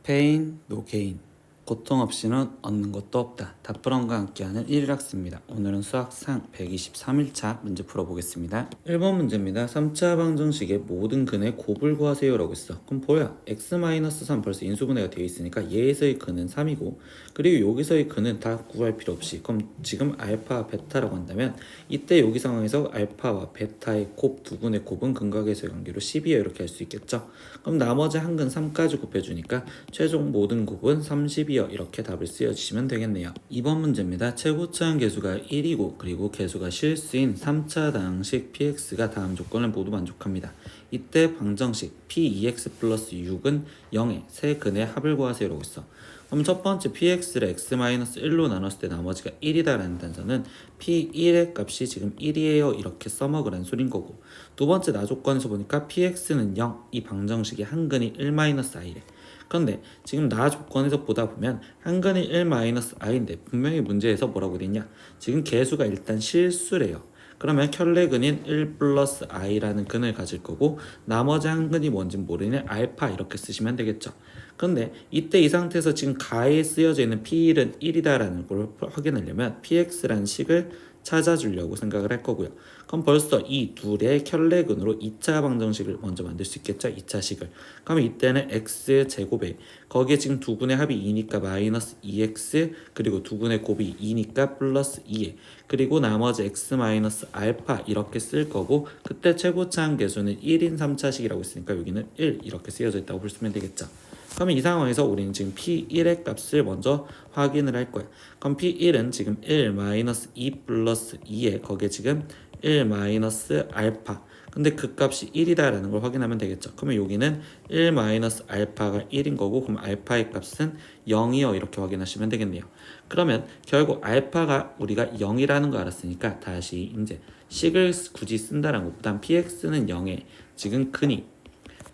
페인, 노 게인. 고통 없이는 얻는 것도 없다. 다프런과 함께하는 1일학습니다. 오늘은 수학상 123일차 문제 풀어보겠습니다. 1번 문제입니다. 3차 방정식의 모든 근의 곱을 구하세요 라고 있어. 그럼 뭐야? x-3 벌써 인수분해가 되어 있으니까 얘에서의 근은 3이고, 그리고 여기서의 근은 다 구할 필요 없이, 그럼 지금 알파, 베타라고 한다면 이때 여기 상황에서 알파와 베타의 곱, 두 근의 곱은 근각에서의 관계로 10이에요 이렇게 할 수 있겠죠. 그럼 나머지 한 근 3까지 곱해주니까 최종 모든 곱은 30이요 이렇게 답을 쓰여주시면 되겠네요. 2번 문제입니다. 최고차항 계수가 1이고 그리고 계수가 실수인 3차 방정식 px가 다음 조건을 모두 만족합니다. 이때 방정식 p2x 플러스 6은 0의 세 근의 합을 구하세요 라고 있어. 그럼 첫 번째 px를 x-1로 나눴을 때 나머지가 1이다라는 단서는 p1의 값이 지금 1이에요 이렇게 써먹으라는 소린 거고, 두 번째 나조건에서 보니까 px는 0, 이 방정식의 한 근이 1-i래. 그런데 지금 나 조건에서 보다 보면 한 근이 1-i인데 분명히 문제에서 뭐라고 됐냐, 지금 계수가 일단 실수래요. 그러면 켤레근인 1 플러스 i라는 근을 가질 거고, 나머지 한 근이 뭔지 모르는 알파 이렇게 쓰시면 되겠죠. 그런데 이때 이 상태에서 지금 가에 쓰여져 있는 p1은 1이다라는 걸 확인하려면 px라는 식을 찾아주려고 생각을 할 거고요. 그럼 벌써 이 둘의 켤레근으로 2차 방정식을 먼저 만들 수 있겠죠. 2차 식을. 그러면 이때는 x제곱에 거기에 지금 두 근의 합이 2니까 마이너스 2x, 그리고 두 근의 곱이 2니까 플러스 2에, 그리고 나머지 x 마이너스 알파 이렇게 쓸 거고, 그때 최고차항 계수는 1인 3차식이라고 있으니까 여기는 1 이렇게 쓰여져 있다고 보시면 되겠죠. 그러면 이 상황에서 우리는 지금 P1의 값을 먼저 확인을 할 거야. 그럼 P1은 지금 1-2 플러스 2에 거기에 지금 1-알파, 근데 그 값이 1이다라는 걸 확인하면 되겠죠. 그러면 여기는 1-알파가 1인 거고, 그럼 알파의 값은 0이요 이렇게 확인하시면 되겠네요. 그러면 결국 알파가 우리가 0이라는 거 알았으니까 다시 이제 식을 굳이 쓴다는 것보단 px는 0에 지금 근이,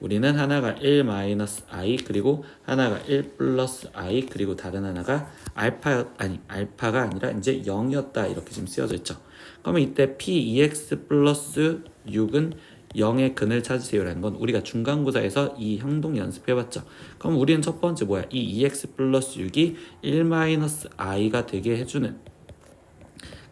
우리는 하나가 1-i 그리고 하나가 1 플러스 i 그리고 다른 하나가 알파가 아니라 이제 0이었다 이렇게 지금 쓰여져 있죠. 그러면 이때 p2x 플러스 6은 0의 근을 찾으세요라는 건 우리가 중간고사에서 이 행동 연습해봤죠. 그럼 우리는 첫 번째 뭐야? 이 2x 플러스 6이 1-i가 되게 해주는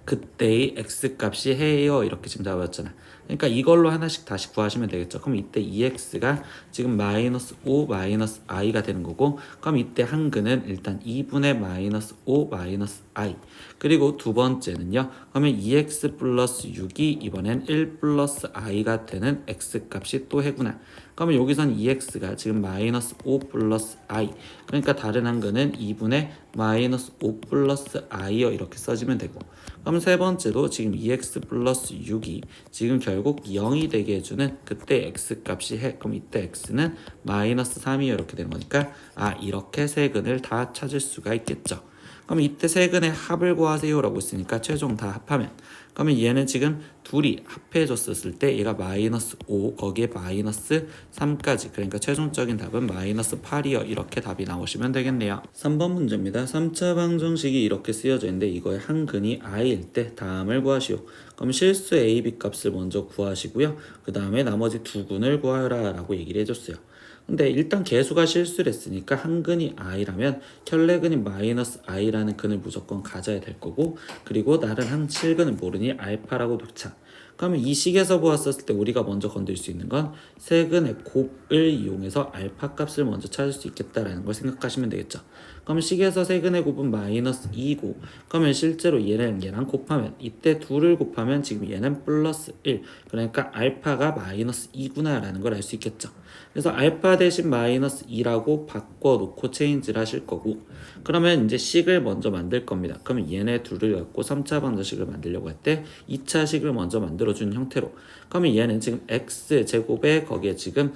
그때의 x값이 해요 이렇게 지금 잡았잖아. 그러니까 이걸로 하나씩 다시 구하시면 되겠죠. 그럼 이때 2x가 지금 마이너스 5 마이너스 i가 되는 거고, 그럼 이때 한 근은 일단 2분의 마이너스 5 마이너스 i, 그리고 두 번째는요, 그러면 2x 플러스 6이 이번엔 1 플러스 i가 되는 x값이 또 해구나. 그러면 여기선 2x가 지금 마이너스 5 플러스 i, 그러니까 다른 한 근은 2분의 마이너스 5 플러스 i요 이렇게 써지면 되고, 그럼 세 번째도 지금 2x 플러스 6이 지금 결국 0이 되게 해주는 그때 x값이 해. 그럼 이때 x는 마이너스 3이요 이렇게 되는 거니까 이렇게 세 근을 다 찾을 수가 있겠죠. 그럼 이때 세 근의 합을 구하세요 라고 있으니까 최종 다 합하면, 그러면 얘는 지금 둘이 합해줬었을 때 얘가 마이너스 5 거기에 마이너스 3까지, 그러니까 최종적인 답은 마이너스 8이요 이렇게 답이 나오시면 되겠네요. 3번 문제입니다. 3차 방정식이 이렇게 쓰여져 있는데 이거의 한 근이 i일 때 다음을 구하시오. 그럼 실수 a, b 값을 먼저 구하시고요. 그 다음에 나머지 두 근을 구하라 라고 얘기를 해줬어요. 근데 일단 계수가 실수를 했으니까 한 근이 i라면 켤레근이 마이너스 i라는 근을 무조건 가져야 될 거고, 그리고 다른 한 실근은 모르니 알파라고 놓자. 그러면 이 식에서 보았을 때 우리가 먼저 건들 수 있는 건 세근의 곱을 이용해서 알파 값을 먼저 찾을 수 있겠다라는 걸 생각하시면 되겠죠. 그럼 식에서 세근의 곱은 마이너스 2고, 그러면 실제로 얘랑 곱하면 이때 둘을 곱하면 지금 얘는 플러스 1, 그러니까 알파가 마이너스 2구나 라는 걸 알 수 있겠죠. 그래서 알파 대신 마이너스 2라고 바꿔놓고 체인지를 하실 거고, 그러면 이제 식을 먼저 만들 겁니다. 그러면 얘네 둘을 갖고 3차 방정식을 만들려고 할 때 2차 식을 먼저 만들어준 형태로, 그러면 얘는 지금 x제곱에 거기에 지금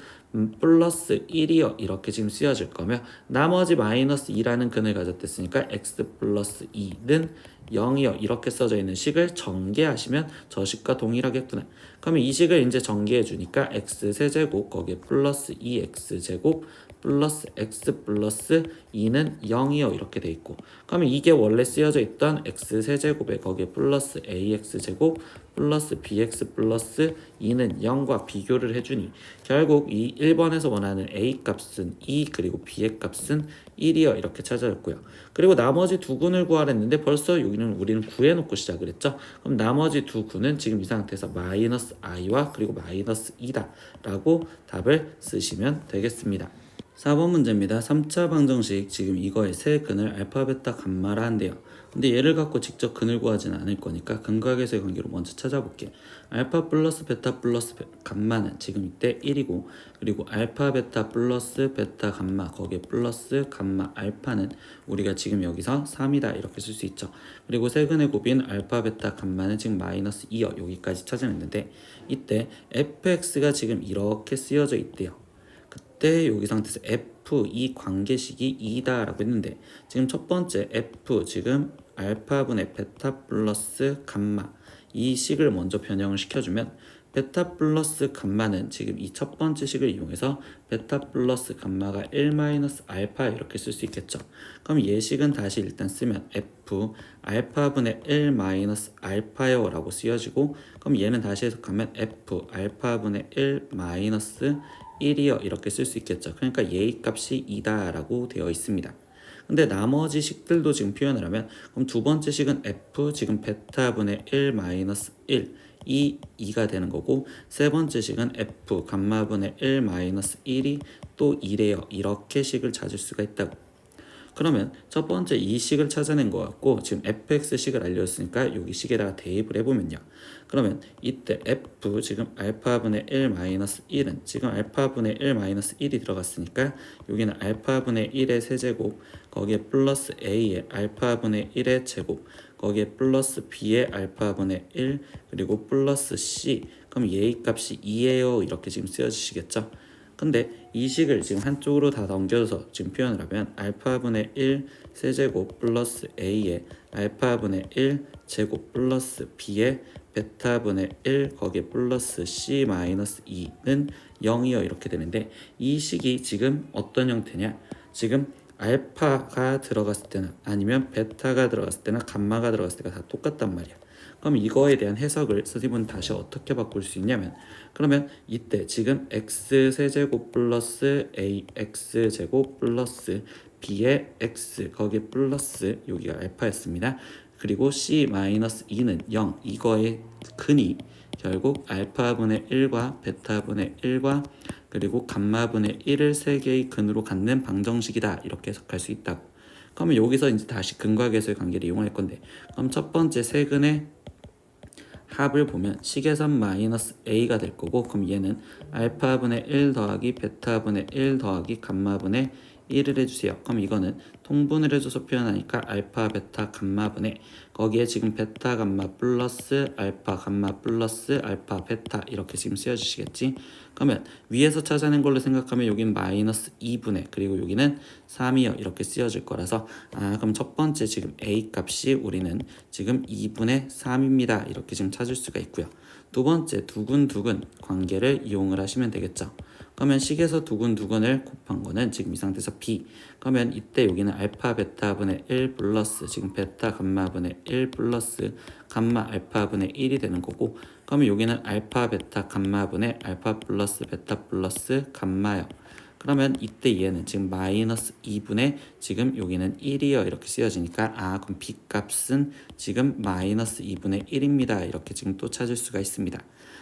플러스 1이요 이렇게 지금 쓰여질 거며, 나머지 마이너스 2라는 근을 가졌댔으니까 x 플러스 2는 0이요 이렇게 써져 있는 식을 전개하시면 저 식과 동일하겠구나. 그러면 이 식을 이제 전개해 주니까 x 세제곱 거기에 플러스 2x제곱 플러스 x 플러스 2는 0이요 이렇게 돼 있고, 그러면 이게 원래 쓰여져 있던 x 세제곱에 거기에 플러스 ax제곱 플러스 bx 플러스 2는 0과 비교를 해주니 결국 이 1번에서 원하는 a 값은 2 그리고 b의 값은 1이요 이렇게 찾아졌고요. 그리고 나머지 두 군을 구하랬는데 벌써 여기는 우리는 구해놓고 시작을 했죠. 그럼 나머지 두 군은 지금 이 상태에서 마이너스 i와 그리고 마이너스 2다 라고 답을 쓰시면 되겠습니다. 4번 문제입니다. 3차 방정식 지금 이거의 세 근을 알파, 베타, 감마라 한대요. 근데 얘를 갖고 직접 근을 구하지는 않을 거니까 근과 계수의 관계로 먼저 찾아볼게. 알파 플러스 베타 플러스 감마는 지금 이때 1이고 그리고 알파 베타 플러스 베타 감마 거기에 플러스 감마 알파는 우리가 지금 여기서 3이다 이렇게 쓸 수 있죠. 그리고 세근의 곱인 알파 베타 감마는 지금 마이너스 2여 여기까지 찾아냈는데 이때 fx가 지금 이렇게 쓰여져 있대요. 그때 여기 상태에서 f 이 관계식이 2다 라고 했는데 지금 첫 번째 f 지금 알파분의 베타 플러스 감마 이 식을 먼저 변형을 시켜주면 베타 플러스 감마는 지금 이 첫 번째 식을 이용해서 베타 플러스 감마가 1 마이너스 알파 이렇게 쓸 수 있겠죠. 그럼 예식은 다시 일단 쓰면 f 알파분의 1 마이너스 알파요 라고 쓰여지고 그럼 얘는 다시 해석하면 f 알파분의 1 마이너스 1이요 이렇게 쓸 수 있겠죠. 그러니까 얘의 값이 2다 라고 되어 있습니다. 근데 나머지 식들도 지금 표현을 하면 그럼 두 번째 식은 f 지금 베타분의 1 마이너스 1 이 2가 되는 거고 세 번째 식은 f 감마분의 1 마이너스 1이 또 2래요. 이렇게 식을 찾을 수가 있다고. 그러면 첫 번째 이 식을 찾아낸 것 같고 지금 fx 식을 알려줬으니까 여기 식에다가 대입을 해보면요. 그러면 이때 f 지금 알파분의 1 마이너스 1은 지금 알파분의 1 마이너스 1이 들어갔으니까 여기는 알파분의 1의 세제곱 거기에 플러스 a의 알파분의 1의 제곱 거기에 플러스 b의 알파분의 1 그리고 플러스 c 그럼 얘의 값이 2예요 이렇게 지금 쓰여지시겠죠. 근데 이 식을 지금 한쪽으로 다 넘겨서 지금 표현을 하면 알파분의 1 세제곱 플러스 a의 알파분의 1 제곱 플러스 b의 베타분의 1 거기에 플러스 c 마이너스 2는 0이요 이렇게 되는데 이 식이 지금 어떤 형태냐 지금 알파가 들어갔을 때나 아니면 베타가 들어갔을 때나 감마가 들어갔을 때가 다 똑같단 말이야. 그럼 이거에 대한 해석을 선생님은 다시 어떻게 바꿀 수 있냐면 그러면 이때 지금 x 세제곱 플러스 ax 제곱 플러스 b의 x 거기에 플러스 여기가 알파였습니다. 그리고 c 마이너스 2는 0 이거의 근이 결국 알파분의 1과 베타분의 1과 그리고 감마분의 1을 세 개의 근으로 갖는 방정식이다 이렇게 해석할 수 있다고. 그러면 여기서 이제 다시 근과 계수의 관계를 이용할 건데 그럼 첫 번째 세 근의 합을 보면 식에선 마이너스 a가 될 거고 그럼 얘는 알파분의 1 더하기 베타분의 1 더하기 감마분의 1을 해주세요. 그럼 이거는 통분을 해줘서 표현하니까 알파 베타 감마분의 거기에 지금 베타 감마 플러스 알파 감마 플러스 알파 베타 이렇게 지금 쓰여주시겠지. 그러면 위에서 찾아낸 걸로 생각하면 여기는 마이너스 2분의 그리고 여기는 3이요 이렇게 쓰여질 거라서 그럼 첫 번째 지금 a 값이 우리는 지금 2분의 3입니다 이렇게 지금 찾을 수가 있고요. 두 번째 두근두근 관계를 이용을 하시면 되겠죠. 그러면 식에서 두근두근을 곱한 거는 지금 이 상태에서 b 그러면 이때 여기는 알파 베타분의 1 플러스 지금 베타 감마분의 1 플러스 감마 알파분의 1이 되는 거고 그러면 여기는 알파 베타 감마분의 알파 플러스 베타 플러스 감마요. 그러면 이때 얘는 지금 마이너스 2분의 지금 여기는 1이요 이렇게 쓰여지니까 그럼 b 값은 지금 마이너스 2분의 1입니다 이렇게 지금 또 찾을 수가 있습니다.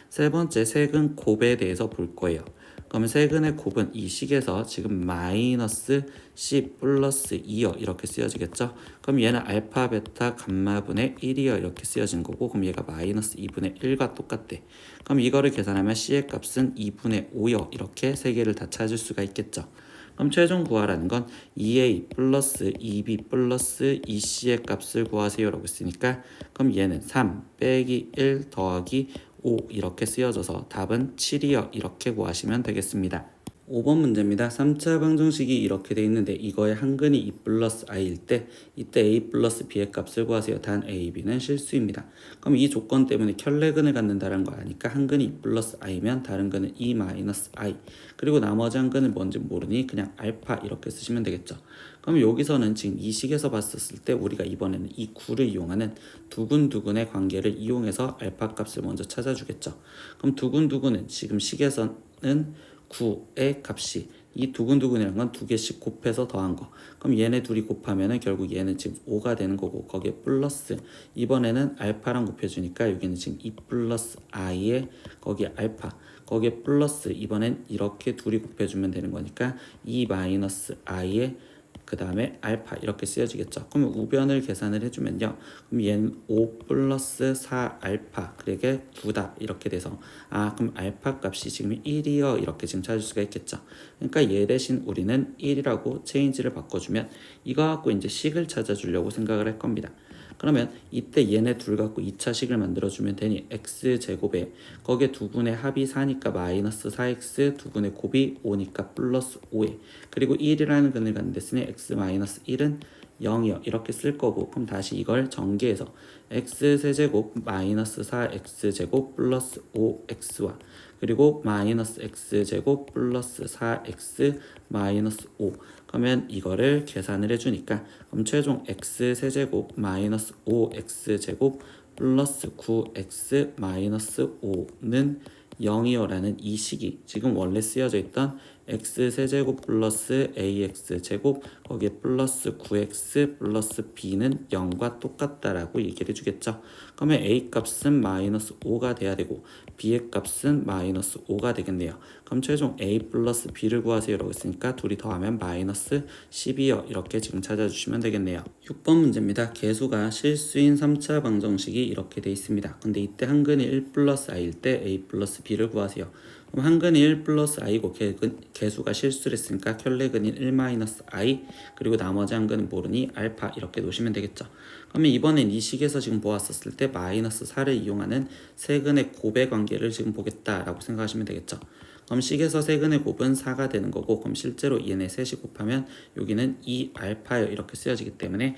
세 번째 세근 곱에 대해서 볼 거예요. 그러면 세근의 곱은 이 식에서 지금 마이너스 c 플러스 2요 이렇게 쓰여지겠죠. 그럼 얘는 알파 베타 감마분의 1이요 이렇게 쓰여진 거고 그럼 얘가 마이너스 2분의 1과 똑같대. 그럼 이거를 계산하면 c의 값은 2분의 5요 이렇게 세 개를 다 찾을 수가 있겠죠. 그럼 최종 구하라는 건 2a 플러스 2b 플러스 2c의 값을 구하세요 라고 했으니까 그럼 얘는 3 빼기 1 더하기 5 이렇게 쓰여져서 답은 7이요 이렇게 구하시면 되겠습니다. 5번 문제입니다. 3차 방정식이 이렇게 돼 있는데 이거의 한근이 2 플러스 i일 때 이때 a 플러스 b의 값을 구하세요. 단 a, b는 실수입니다. 그럼 이 조건 때문에 켤레근을 갖는다는 거 아니까 한근이 2 플러스 i면 다른 근은 2 마이너스 i 그리고 나머지 한근을 뭔지 모르니 그냥 알파 이렇게 쓰시면 되겠죠. 그럼 여기서는 지금 이 식에서 봤었을 때 우리가 이번에는 이 구를 이용하는 두근두근의 관계를 이용해서 알파 값을 먼저 찾아주겠죠. 그럼 두근두근은 지금 식에서는 9의 값이 이 두근두근이라는 건 두 개씩 곱해서 더한 거. 그럼 얘네 둘이 곱하면은 결국 얘는 지금 5가 되는 거고 거기에 플러스 이번에는 알파랑 곱해주니까 여기는 지금 2 플러스 i에 거기에 알파 거기에 플러스 이번엔 이렇게 둘이 곱해주면 되는 거니까 2 마이너스 i에 그 다음에 알파 이렇게 쓰여지겠죠. 그러면 우변을 계산을 해주면요. 그럼 얘는 5 플러스 4 알파 그러게 9다 이렇게 돼서 그럼 알파 값이 지금 1이요 이렇게 지금 찾을 수가 있겠죠. 그러니까 얘 대신 우리는 1이라고 체인지를 바꿔주면 이거 갖고 이제 식을 찾아주려고 생각을 할 겁니다. 그러면 이때 얘네 둘 갖고 2차식을 만들어주면 되니 x제곱에 거기에 두근의 합이 4니까 마이너스 4x 두근의 곱이 5니까 플러스 5에 그리고 1이라는 근을 갖는 데쓰니 x 마이너스 1은 0이요 이렇게 쓸 거고 그럼 다시 이걸 전개해서 x세제곱 마이너스 4x제곱 플러스 5x와 그리고 마이너스 x제곱 플러스 4x 마이너스 5 그러면 이거를 계산을 해주니까 그럼 최종 x세제곱 마이너스 5x제곱 플러스 9x 마이너스 5는 0이요 라는 이 식이 지금 원래 쓰여져 있던 x세제곱 플러스 ax제곱 거기에 플러스 9x 플러스 b는 0과 똑같다라고 얘기를 해주겠죠. 그러면 a 값은 마이너스 5가 돼야 되고 b의 값은 마이너스 5가 되겠네요. 그럼 최종 a 플러스 b를 구하세요 라고 했으니까 둘이 더하면 마이너스 12요 이렇게 지금 찾아주시면 되겠네요. 6번 문제입니다. 계수가 실수인 3차 방정식이 이렇게 돼 있습니다. 근데 이때 한근이 1 플러스 i일 때 a 플러스 b를 구하세요. 그럼 한근이 1 플러스 i고 계수가 실수를 했으니까 켤레근인 1 마이너스 i 그리고 나머지 한근은 모르니 알파 이렇게 놓으시면 되겠죠. 그러면 이번엔 이 식에서 지금 보았었을 때 마이너스 4를 이용하는 세근의 곱의 관계를 지금 보겠다라고 생각하시면 되겠죠. 그럼 식에서 세근의 곱은 4가 되는 거고 그럼 실제로 얘네 셋이 곱하면 여기는 2알파요 이렇게 쓰여지기 때문에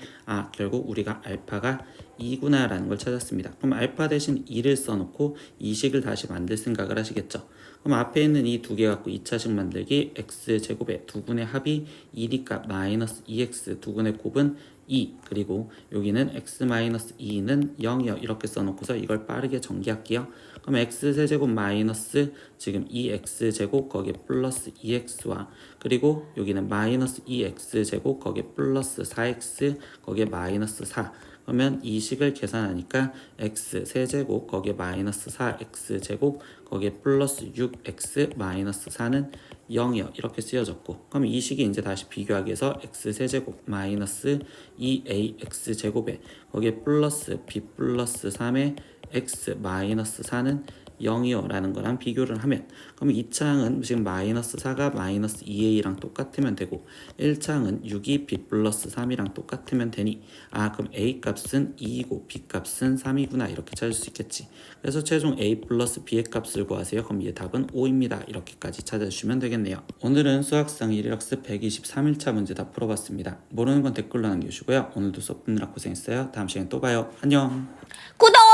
결국 우리가 알파가 2구나 라는 걸 찾았습니다. 그럼 알파 대신 2를 써놓고 이 식을 다시 만들 생각을 하시겠죠. 그럼 앞에 있는 이 두 개 갖고 2차식 만들기 x제곱에 두근의 합이 2니까 마이너스 2x 두근의 곱은 2 그리고 여기는 x-2는 0이요 이렇게 써놓고서 이걸 빠르게 전개할게요. 그럼 x세제곱 마이너스 지금 2x제곱 거기에 플러스 2x와 그리고 여기는 마이너스 2x제곱 거기에 플러스 4x 거기에 마이너스 4 그러면 이 식을 계산하니까 x 세제곱 거기에 마이너스 4x제곱 거기에 플러스 6x 마이너스 4는 0이요 이렇게 쓰여졌고 그럼 이 식이 이제 다시 비교하기 위해서 x 세제곱 마이너스 2ax제곱에 거기에 플러스 b 플러스 3의 x 마이너스 4는 0이요 라는 거랑 비교를 하면 그럼 2차항은 지금 마이너스 4가 마이너스 2a랑 똑같으면 되고 1차항은 6이 b 플러스 3이랑 똑같으면 되니 그럼 a 값은 2이고 b 값은 3이구나 이렇게 찾을 수 있겠지. 그래서 최종 a 플러스 b의 값을 구하세요. 그럼 얘 답은 5입니다. 이렇게까지 찾아주시면 되겠네요. 오늘은 수학상 1학습 123일차 문제 다 풀어봤습니다. 모르는 건 댓글로 남겨주시고요. 오늘도 수업 듣느라 고생했어요. 다음 시간에 또 봐요. 안녕. 구독!